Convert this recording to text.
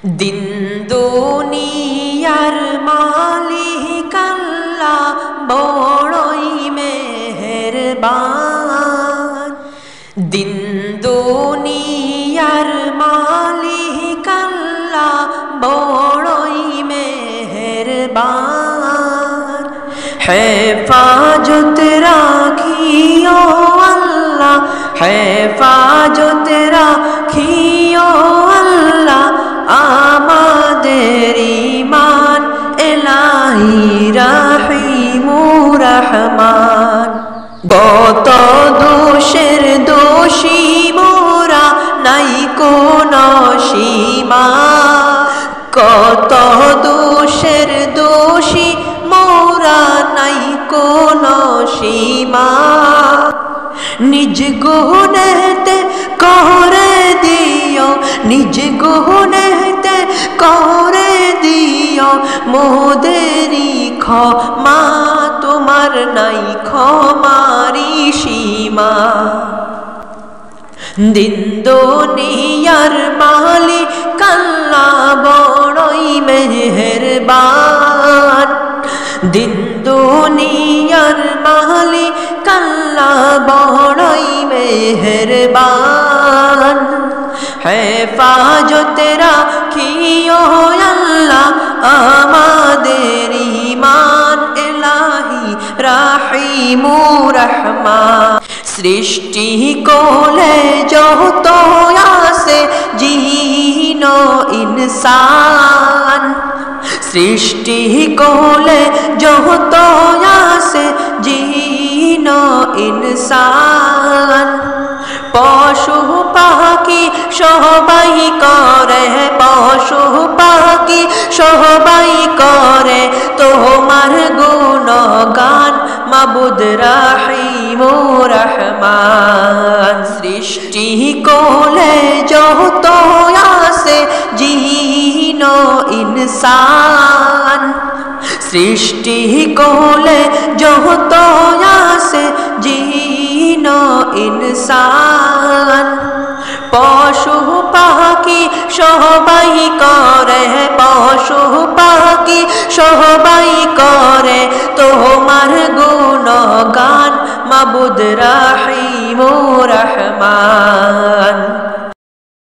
দিন দুনিয়ার মালিক আল্লাহ বড়ই মেহেরবান। দিন দুনিয়ার মালিক আল্লাহ বড়ই মেহেরবান। হেফাজত রাখিও আল্লাহ, হেফাজত রাখিও আল্লাহ আমাদের ঈমান ইলাহি রাহিমুর রহমান। কত দোষের দোষী মোরা নাই কোনো সীমা, কত দোষের দোষী মোরা নাই কোনো সীমা। নিজ গুনেতে করে দিও, নিজ গুনেতে করে দিও মোদেরি ক্ষমা, তোমার নাই ক্ষমারি সীমা। দিন দুনিয়ার মালিক আল্লাহ বড়ই মেহেরবান। দিন দুনিয়ার মালিক আল্লাহ বড়ই মেহেরবান। হেফাজত রাখিও আল্লাহ আমাদের ঈমান ইলাহি রাহিমুর রহমান। সৃষ্টি কোলে যত আছে জিন ইনসান, সৃষ্টি কোলে যত আছে জিন ইনসান। পশু পাখি সবাই করে, পশু পাখি সবাই করে তোমার গুণগান মাবুদ রাহিমুর রহমান। সৃষ্টি কোলে যত আছে জিন ইনসান, সৃষ্টি কোলে যত আছে জিন ইনসান। পশু পাখি সবাই করে, পশু পাখি সবাই করে তোমার গুণগান মাবুদ রাহিমুর রহমান।